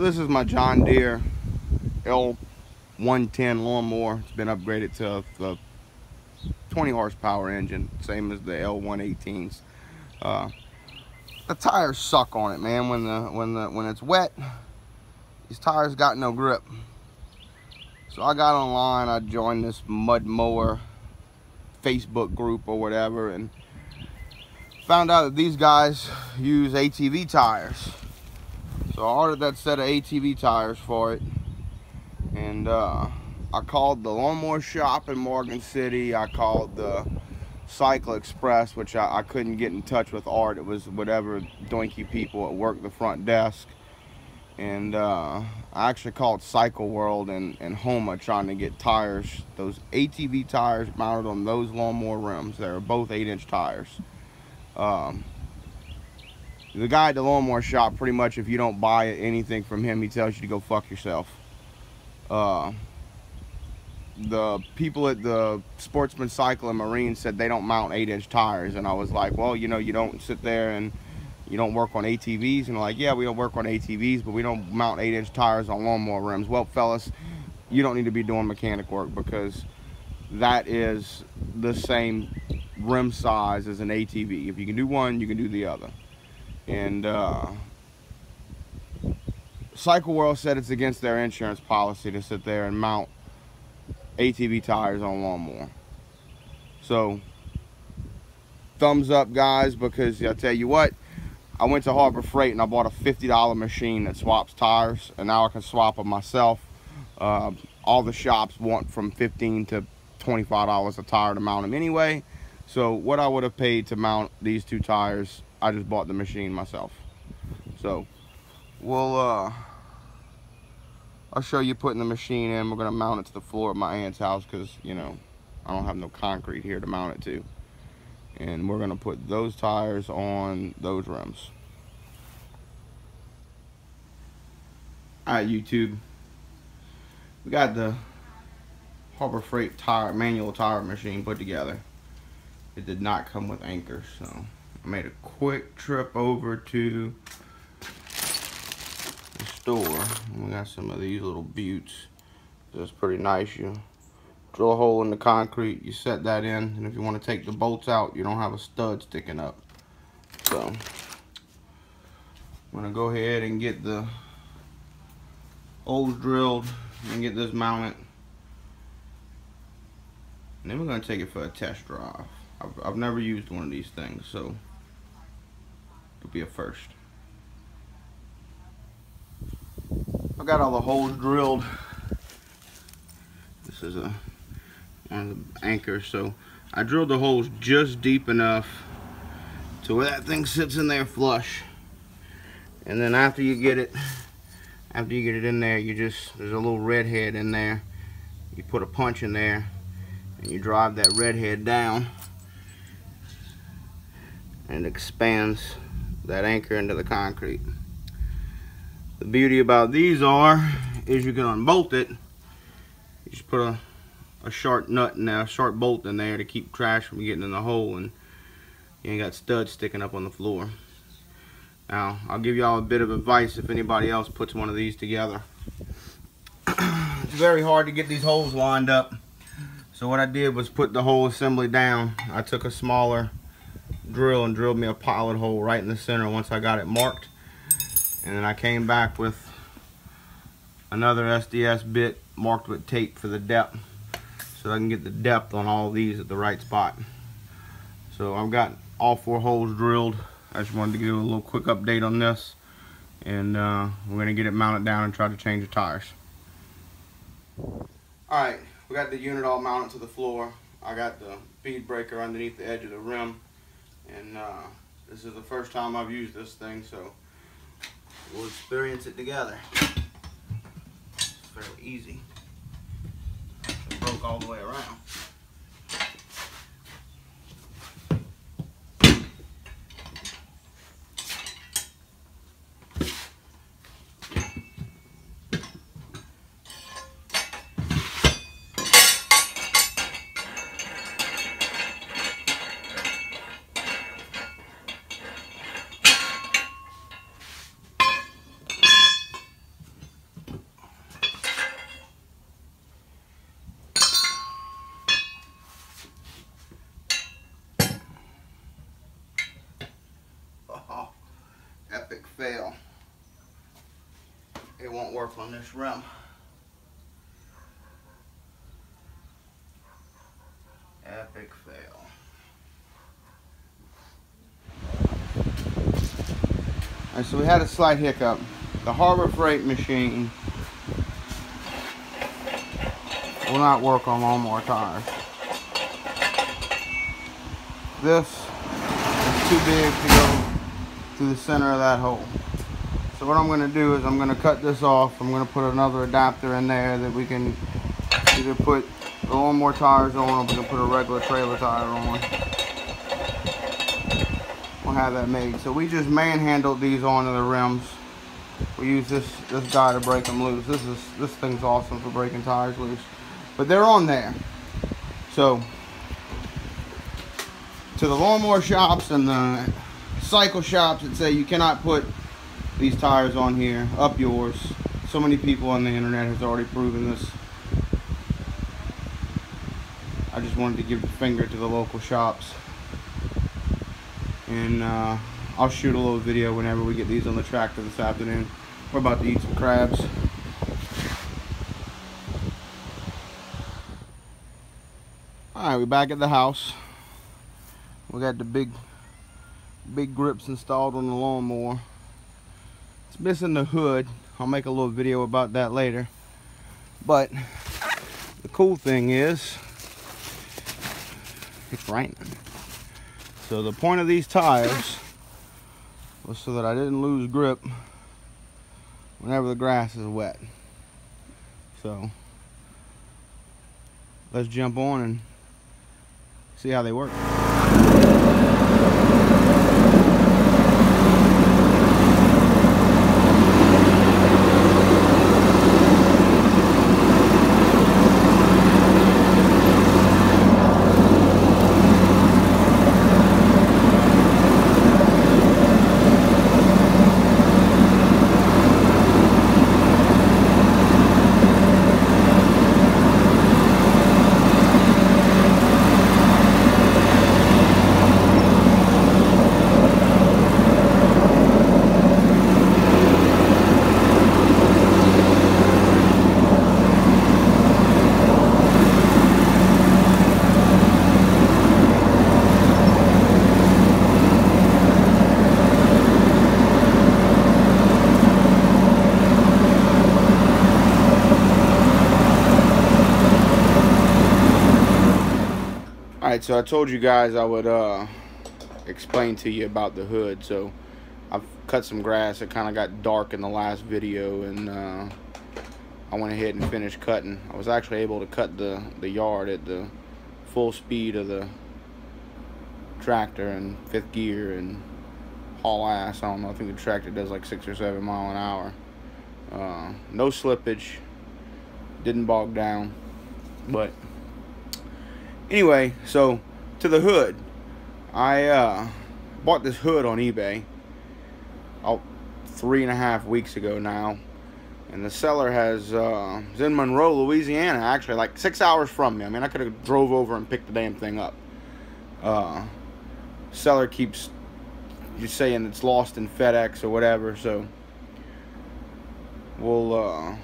this is my John Deere L100 lawnmower. It's been upgraded to the 20 horsepower engine, same as the L118s. The tires suck on it, man. When it's wet, these tires got no grip. So I got online, I joined this mud mower Facebook group or whatever, and found out that these guys use ATV tires. So I ordered that set of ATV tires for it, and I called the lawnmower shop in Morgan City. I called the Cycle Express, which I couldn't get in touch with Art. It was whatever doinky people at work the front desk. And I actually called Cycle World and Homa, trying to get tires, those ATV tires mounted on those lawnmower rims. They're both 8-inch tires. The guy at the lawnmower shop, pretty much, if you don't buy anything from him, he tells you to go fuck yourself. The people at the Sportsman Cycle and Marine said they don't mount 8-inch tires, and I was like, well, you know, you don't sit there and you don't work on ATVs. And they're like, yeah, we don't work on ATVs, but we don't mount 8-inch tires on lawnmower rims. Well, fellas, you don't need to be doing mechanic work, because that is the same rim size as an ATV. If you can do one, you can do the other. And Cycle World said it's against their insurance policy to sit there and mount ATV tires on lawnmower. So thumbs up, guys, because I tell you what, I went to Harbor Freight and I bought a $50 machine that swaps tires, and now I can swap them myself. All the shops want from $15 to $25 a tire to mount them anyway. So what I would have paid to mount these two tires, I just bought the machine myself. So we'll I'll show you putting the machine in. We're gonna mount it to the floor at my aunt's house, because, you know, I don't have no concrete here to mount it to. And we're gonna put those tires on those rims. Alright, YouTube, we got the Harbor Freight manual tire machine put together. It did not come with anchors, so I made a quick trip over to the store. We got some of these little buttes. That's pretty nice. You drill a hole in the concrete, you set that in, and if you want to take the bolts out, you don't have a stud sticking up. So I'm gonna go ahead and get the holes drilled and get this mounted, and then we're gonna take it for a test drive. I've never used one of these things, so it'll be a first. I got all the holes drilled. This is one of the anchors, so I drilled the holes just deep enough to where that thing sits in there flush. And then after you get it in there, there's a little red head in there. You put a punch in there and you drive that red head down, and it expands that anchor into the concrete. The beauty about these is you can unbolt it. You just put a sharp nut in there, a sharp bolt in there to keep trash from getting in the hole, and you ain't got studs sticking up on the floor. Now, I'll give y'all a bit of advice if anybody else puts one of these together. It's very hard to get these holes lined up. So what I did was put the whole assembly down. I took a smaller drill and drilled me a pilot hole right in the center once I got it marked. And then I came back with another SDS bit marked with tape for the depth, so I can get the depth on all these at the right spot. So I've got all 4 holes drilled. I just wanted to give you a little quick update on this, and we're gonna get it mounted down and try to change the tires. Alright, we got the unit all mounted to the floor. I got the bead breaker underneath the edge of the rim, and this is the first time I've used this thing, so we'll experience it together. It's fairly easy. It broke all the way around. fail. It won't work on this rim. Epic fail. Alright, so we had a slight hiccup. The Harbor Freight machine will not work on lawnmower tires. This is too big to go through the center of that hole. So what I'm going to do is I'm going to cut this off. I'm going to put another adapter in there that we can either put the lawnmower tires on, or we can put a regular trailer tire on. We'll have that made. So we just manhandled these onto the rims. We use this guy to break them loose. This thing's awesome for breaking tires loose. But they're on there. So to the lawnmower shops and the cycle shops that say you cannot put these tires on here, up yours. So many people on the internet has already proven this. I just wanted to give the finger to the local shops. And I'll shoot a little video whenever we get these on the tractor this afternoon. We're about to eat some crabs. Alright, we're back at the house. We got the big grips installed on the lawnmower. It's missing the hood. I'll make a little video about that later. But the cool thing is, it's raining. So the point of these tires was so that I didn't lose grip whenever the grass is wet. So let's jump on and see how they work. Alright, so I told you guys I would explain to you about the hood. So I've cut some grass. It kind of got dark in the last video, and I went ahead and finished cutting. I was actually able to cut the yard at the full speed of the tractor in 5th gear and haul ass. I don't know, I think the tractor does like 6 or 7 miles an hour. No slippage, didn't bog down. But anyway, so to the hood. I bought this hood on eBay 3.5 weeks ago now, and the seller is in Monroe, Louisiana, actually, like 6 hours from me. I mean, I could have drove over and picked the damn thing up. Seller keeps just saying it's lost in FedEx or whatever, so we'll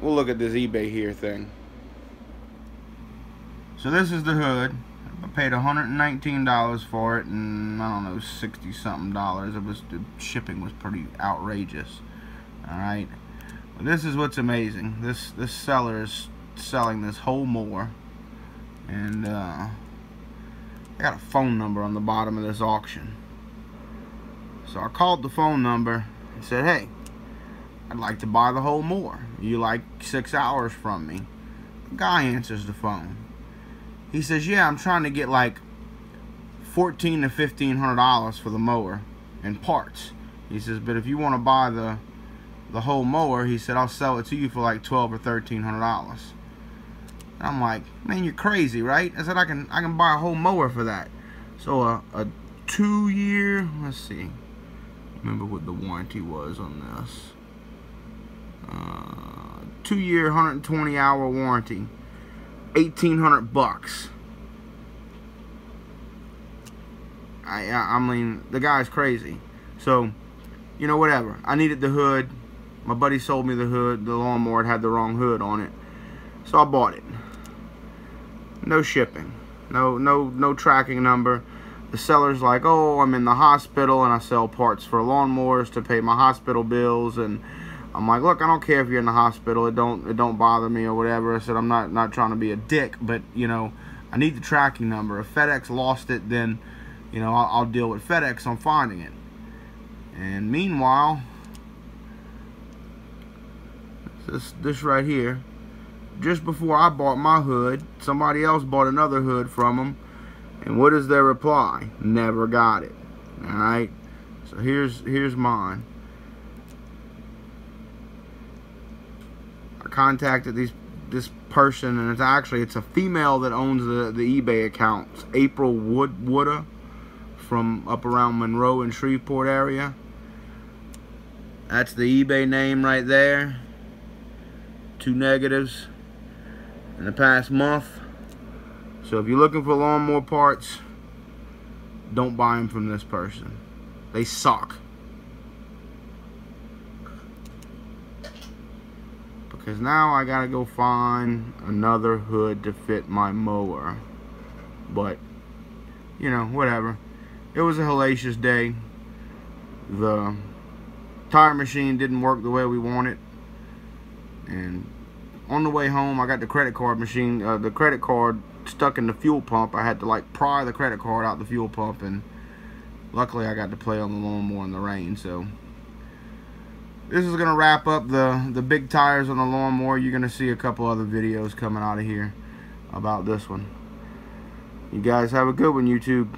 look at this eBay here thing. So this is the hood. I paid $119 for it, and I don't know, 60 something dollars. The shipping was pretty outrageous. All right, but this is what's amazing. This seller is selling this whole mower, and I got a phone number on the bottom of this auction. So I called the phone number and said, "Hey, I'd like to buy the whole mower. You like 6 hours from me?" The guy answers the phone. He says, "Yeah, I'm trying to get like $1,400 to $1,500 for the mower and parts." He says, "But if you want to buy the whole mower," he said, "I'll sell it to you for like $1,200 or $1,300. I'm like, "Man, you're crazy, right?" I said, I can buy a whole mower for that." So a 2-year, let's see, remember what the warranty was on this. 2-year, 120-hour warranty. $1,800. I mean, the guy's crazy. So you know, whatever. I needed the hood. My buddy sold me the hood. The lawnmower had the wrong hood on it, so I bought it. No shipping, no tracking number. The seller's like, oh, I'm in the hospital and I sell parts for lawnmowers to pay my hospital bills. And I'm like, look, I don't care if you're in the hospital. It don't bother me or whatever. I said, I'm not trying to be a dick, but you know, I need the tracking number. If FedEx lost it, then you know, I'll deal with FedEx on finding it. And meanwhile, this right here, just before I bought my hood, somebody else bought another hood from them. And what is their reply? Never got it. Alright, so here's mine. I contacted this person, and it's a female that owns the eBay account. It's April Wooda from up around Monroe and Shreveport area. That's the eBay name right there. 2 negatives in the past month. So if you're looking for lawnmower parts, don't buy them from this person. They suck. Because now I gotta go find another hood to fit my mower. But, you know, whatever. It was a hellacious day. The tire machine didn't work the way we wanted. And on the way home, I got the credit card machine, the credit card stuck in the fuel pump. I had to like pry the credit card out the fuel pump, and luckily I got to play on the lawnmower in the rain. So this is gonna wrap up the big tires on the lawnmower. You're gonna see a couple other videos coming out of here about this one. You guys have a good one, YouTube.